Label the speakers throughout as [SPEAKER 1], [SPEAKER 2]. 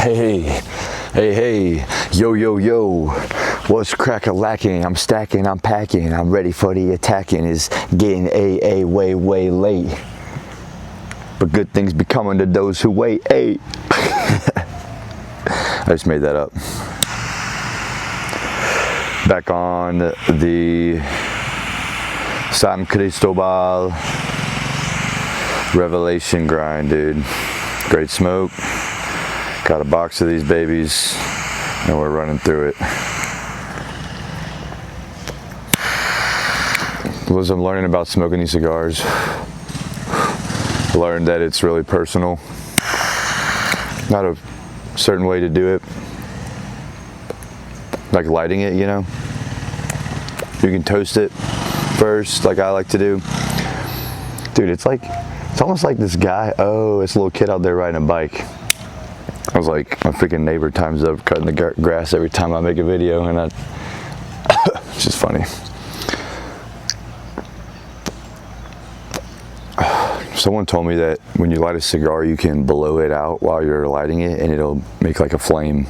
[SPEAKER 1] Hey, hey, hey, yo, yo, yo, what's crack-a-lacking? I'm stacking, I'm packing, I'm ready for the attacking. It's getting way, way late. But good things be coming to those who wait, hey. I just made that up. Back on the San Cristobal Revelation grind, dude. Great smoke. Got a box of these babies and we're running through it. As I'm learning about smoking these cigars, I learned that it's really personal. Not a certain way to do it, like lighting it, you know. You can toast it first, like I like to do. Dude, it's almost like this guy, this little kid out there riding a bike. I was like, my freaking neighbor times up cutting the grass every time I make a video, and it's just funny. Someone told me that when you light a cigar, you can blow it out while you're lighting it, and it'll make like a flame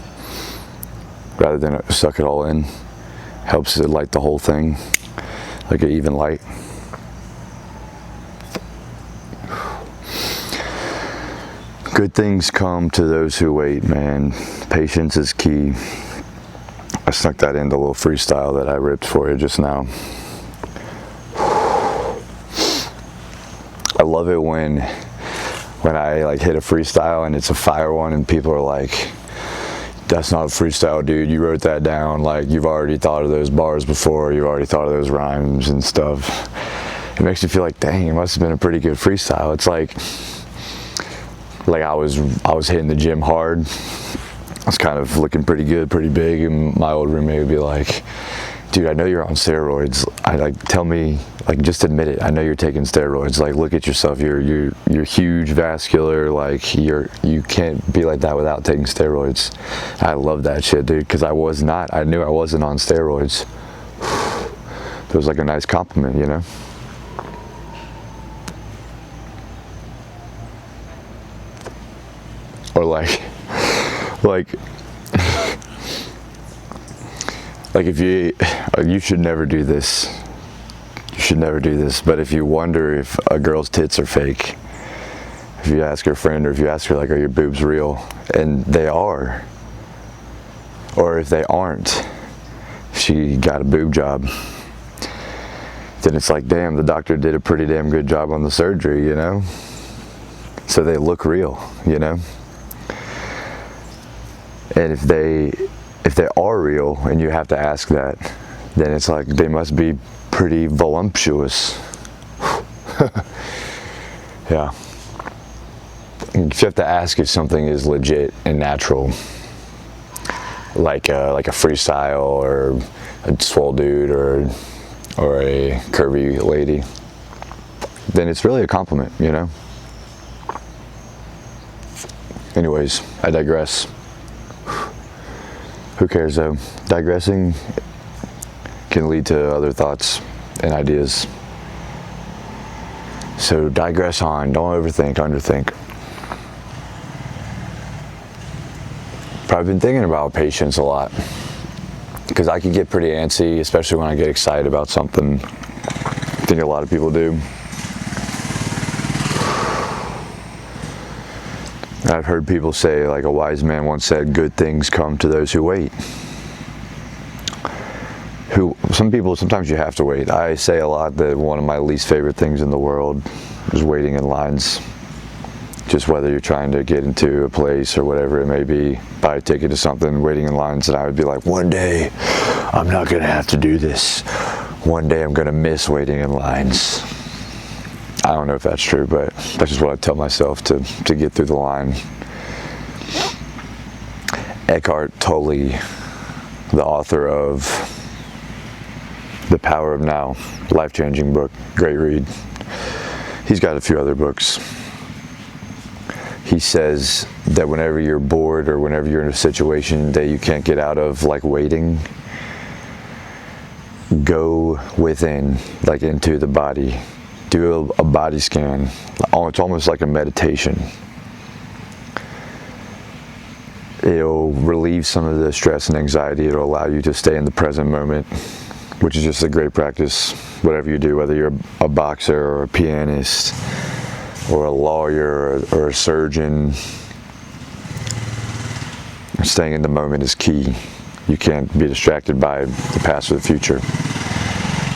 [SPEAKER 1] rather than suck it all in. Helps it light the whole thing, like an even light. Good things come to those who wait, man. Patience is key. I snuck that in the little freestyle that I ripped for you just now. I love it when I like hit a freestyle and it's a fire one and people are like, that's not a freestyle, dude. You wrote that down. Like, you've already thought of those bars before. You've already thought of those rhymes and stuff. It makes you feel like, dang, it must have been a pretty good freestyle. It's like I was hitting the gym hard. I was kind of looking pretty good, pretty big, and my old roommate would be like, dude, I know you're on steroids. Tell me, just admit it. I know you're taking steroids. Like, look at yourself. You're huge, vascular. Like, you can't be like that without taking steroids. I love that shit, dude, because I was not. I knew I wasn't on steroids. It was like a nice compliment, you know? Or like if you should never do this. You should never do this. But if you wonder if a girl's tits are fake, if you ask her friend or if you ask her, like, are your boobs real? And they are. Or if they aren't, she got a boob job. Then it's like, damn, the doctor did a pretty damn good job on the surgery, you know? So they look real, you know? And if they are real and you have to ask that, then it's like they must be pretty voluptuous. Yeah. You have to ask if something is legit and natural, like a freestyle or a swole dude or a curvy lady. Then it's really a compliment, you know. Anyways, I digress. Who cares though? Digressing can lead to other thoughts and ideas. So digress on, don't overthink, underthink. Probably been thinking about patience a lot, because I can get pretty antsy, especially when I get excited about something. I think a lot of people do. I've heard people say, like a wise man once said, good things come to those who wait. Sometimes you have to wait. I say a lot that one of my least favorite things in the world is waiting in lines. Just whether you're trying to get into a place or whatever it may be, buy a ticket to something, waiting in lines, and I would be like, one day I'm not going to have to do this. One day I'm going to miss waiting in lines. I don't know if that's true, but that's just what I tell myself to get through the line. Eckhart Tolle, the author of The Power of Now, life-changing book, great read. He's got a few other books. He says that whenever you're bored or whenever you're in a situation that you can't get out of, like waiting, go within, like into the body. Do a body scan. It's almost like a meditation. It'll relieve some of the stress and anxiety. It'll allow you to stay in the present moment, which is just a great practice, whatever you do, whether you're a boxer or a pianist or a lawyer or a surgeon. Staying in the moment is key. You can't be distracted by the past or the future.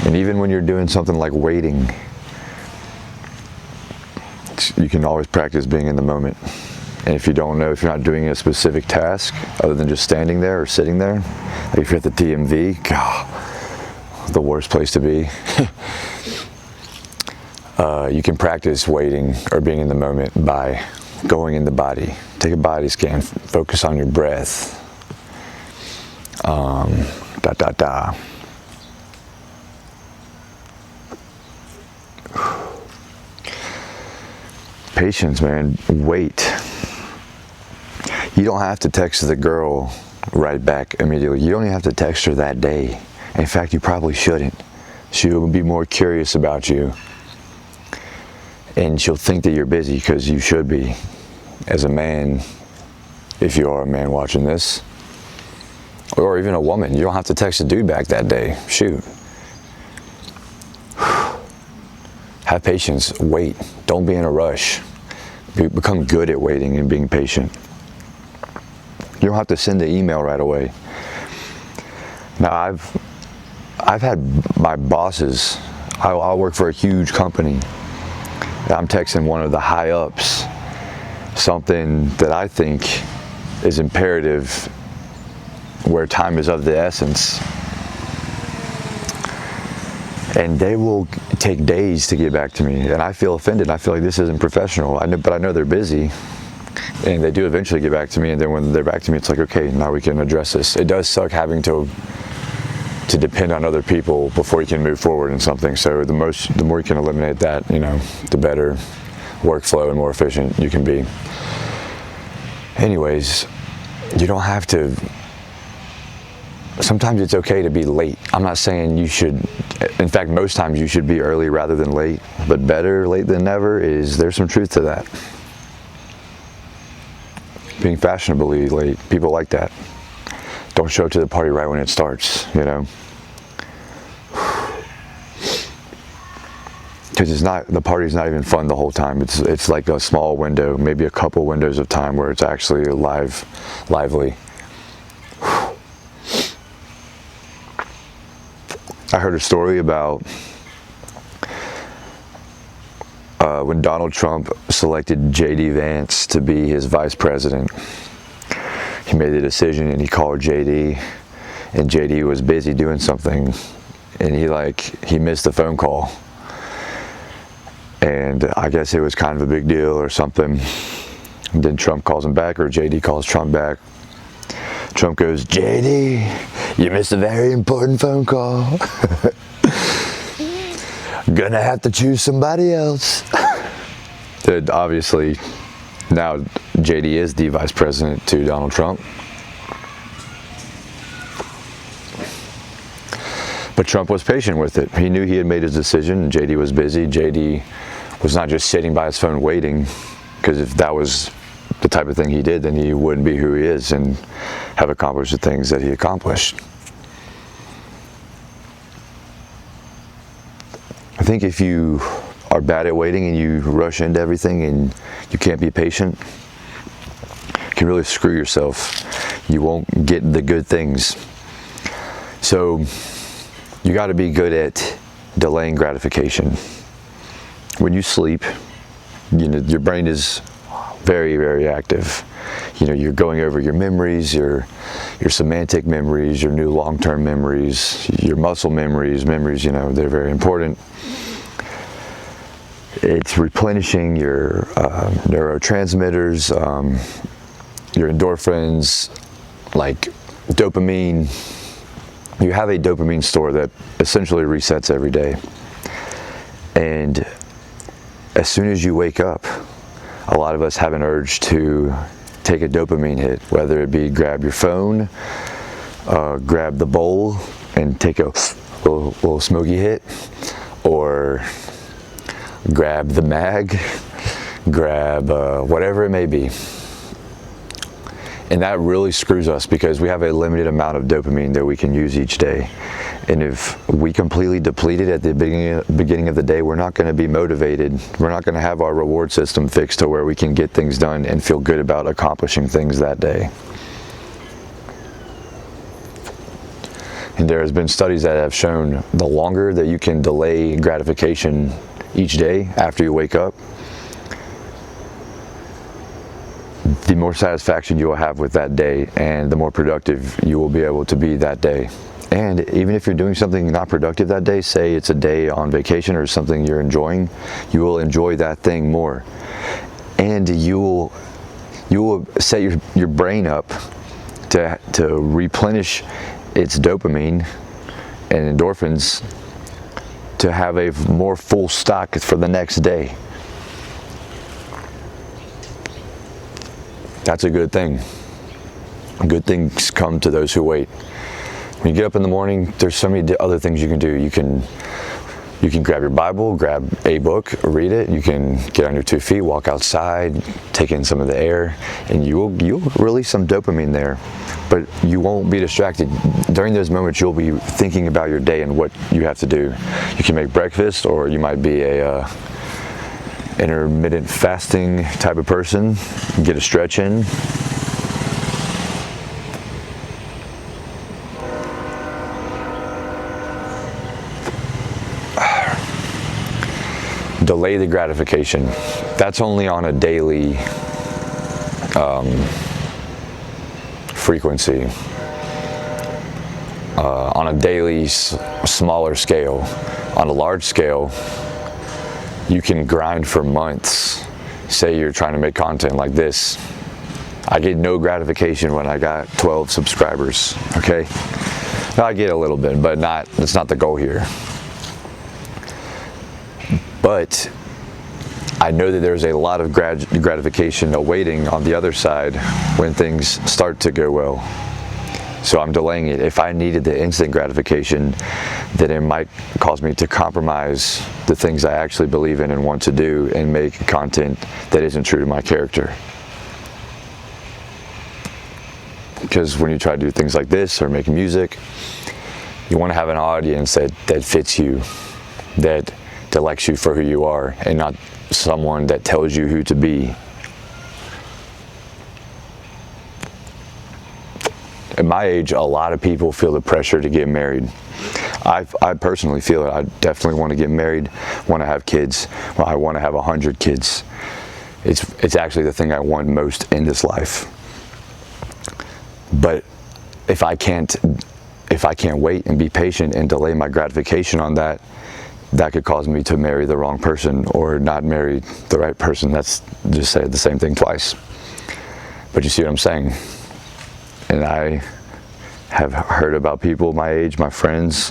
[SPEAKER 1] And even when you're doing something like waiting, you can always practice being in the moment. And if you don't know, if you're not doing a specific task other than just standing there or sitting there, like if you're at the DMV, God, the worst place to be. You can practice waiting or being in the moment by going in the body. Take a body scan, focus on your breath. Patience, man. Wait. You don't have to text the girl right back immediately. You don't even have to text her that day. In fact, you probably shouldn't. She will be more curious about you. And she'll think that you're busy, because you should be. As a man, if you are a man watching this, or even a woman, you don't have to text a dude back that day. Shoot. Have patience. Wait. Don't be in a rush. Become good at waiting and being patient. You don't have to send an email right away. Now, I've had my bosses. I'll work for a huge company. I'm texting one of the high ups something that I think is imperative, where time is of the essence. And they will take days to get back to me, and I feel offended. I feel like this isn't professional. But I know they're busy, and they do eventually get back to me. And then when they're back to me, it's like, okay, now we can address this. It does suck having to depend on other people before you can move forward in something. So the more you can eliminate that, the better workflow and more efficient you can be. Anyways, you don't have to. Sometimes it's okay to be late. I'm not saying you should. In fact, most times you should be early rather than late. But better late than never there's some truth to that. Being fashionably late, people like that. Don't show up to the party right when it starts, Because the party's not even fun the whole time. It's like a small window, maybe a couple windows of time where it's actually lively. I heard a story about when Donald Trump selected J.D. Vance to be his vice president. He made the decision and he called J.D. and J.D. was busy doing something, and he missed the phone call. And I guess it was kind of a big deal or something. And then Trump calls him back, or J.D. calls Trump back. Trump goes, "J.D., you missed a very important phone call. Gonna have to choose somebody else." Obviously, now J.D. is the vice president to Donald Trump. But Trump was patient with it. He knew he had made his decision, and J.D. was busy. J.D. was not just sitting by his phone waiting, because if that was the type of thing he did, then he wouldn't be who he is and have accomplished the things that he accomplished. I think if you are bad at waiting and you rush into everything and you can't be patient, you can really screw yourself. You won't get the good things. So you got to be good at delaying gratification. When you sleep, your brain is very, very active. You're going over your memories, your semantic memories, your new long-term memories, your muscle memories, they're very important. It's replenishing your neurotransmitters, your endorphins, like dopamine. You have a dopamine store that essentially resets every day. And as soon as you wake up, a lot of us have an urge to take a dopamine hit, whether it be grab your phone, grab the bowl and take a little smoky hit, or grab the mag, grab whatever it may be. And that really screws us because we have a limited amount of dopamine that we can use each day. And if we completely deplete it at the beginning of the day, we're not going to be motivated. We're not going to have our reward system fixed to where we can get things done and feel good about accomplishing things that day. And there has been studies that have shown the longer that you can delay gratification each day after you wake up, the more satisfaction you will have with that day and the more productive you will be able to be that day. And even if you're doing something not productive that day, say it's a day on vacation or something you're enjoying, you will enjoy that thing more. And you will set your brain up to replenish its dopamine and endorphins to have a more full stock for the next day. That's a good thing. Good things come to those who wait. When you get up in the morning, there's so many other things you can do. You can grab your Bible, grab a book, read it. You can get on your 2 feet, walk outside, take in some of the air, and you'll release some dopamine there. But you won't be distracted. During those moments, you'll be thinking about your day and what you have to do. You can make breakfast, or you might be a intermittent fasting type of person. Get a stretch in. Delay the gratification. That's only on a daily frequency, on a daily smaller scale. On a large scale, you can grind for months. Say you're trying to make content like this. I get no gratification when I got 12 subscribers, okay? I get a little bit, but that's not the goal here. But I know that there's a lot of gratification awaiting on the other side when things start to go well. So I'm delaying it. If I needed the instant gratification, then it might cause me to compromise the things I actually believe in and want to do and make content that isn't true to my character. Because when you try to do things like this or make music, you want to have an audience that fits you, that likes you for who you are, and not someone that tells you who to be. At my age, a lot of people feel the pressure to get married. I personally feel it. I definitely want to get married, want to have kids. Well, I want to have 100 kids. It's actually the thing I want most in this life. But if I can't wait and be patient and delay my gratification on that could cause me to marry the wrong person or not marry the right person. That's just say the same thing twice. But you see what I'm saying? And I have heard about people my age, my friends,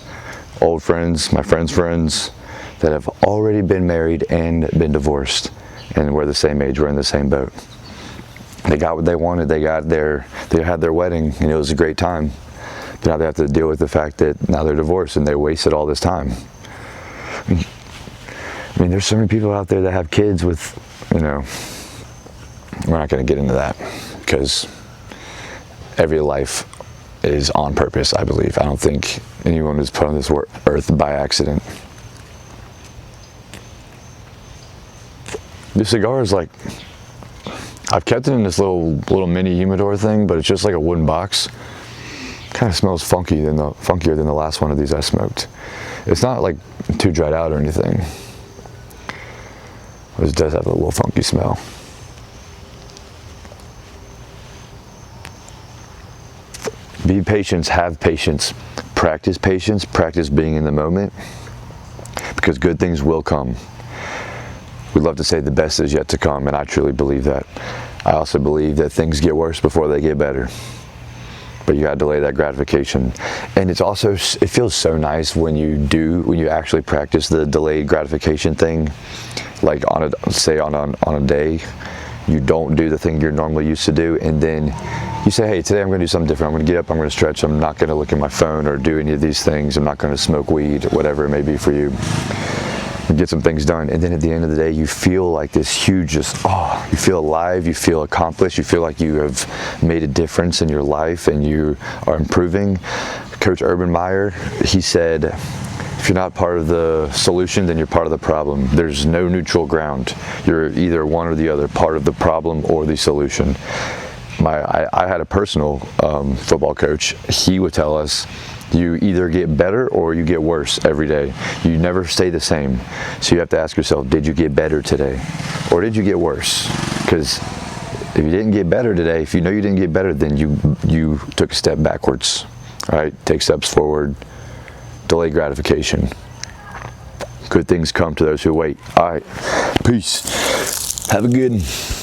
[SPEAKER 1] old friends, my friends' friends, that have already been married and been divorced. And we're the same age, we're in the same boat. They got what they wanted, they had their wedding, and it was a great time. But now they have to deal with the fact that now they're divorced and they wasted all this time. I mean, there's so many people out there that have kids with, we're not going to get into that because every life is on purpose, I believe. I don't think anyone was put on this earth by accident. This cigar is like, I've kept it in this little mini humidor thing, but it's just like a wooden box. Kind of smells funkier than the last one of these I smoked. It's not like too dried out or anything. It does have a little funky smell. Be patient, have patience, practice being in the moment, because good things will come. We love to say the best is yet to come, and I truly believe that. I also believe that things get worse before they get better. But you gotta delay that gratification. And it feels so nice when you actually practice the delayed gratification thing. Like on a day, you don't do the thing you're normally used to do, and then you say, hey, today I'm gonna do something different. I'm gonna get up, I'm gonna stretch, I'm not gonna look at my phone or do any of these things, I'm not gonna smoke weed, whatever it may be for you. and get some things done. And then at the end of the day, you feel like this huge, you feel alive, you feel accomplished, you feel like you have made a difference in your life and you are improving. Coach Urban Meyer, he said, if you're not part of the solution, then you're part of the problem. There's no neutral ground. You're either one or the other, part of the problem or the solution. I had a personal football coach. He would tell us, you either get better or you get worse every day. You never stay the same. So you have to ask yourself, did you get better today? Or did you get worse? Because if you didn't get better today, if you know you didn't get better, then you took a step backwards. All right, take steps forward. Delay gratification. Good things come to those who wait. All right, peace. Have a good one.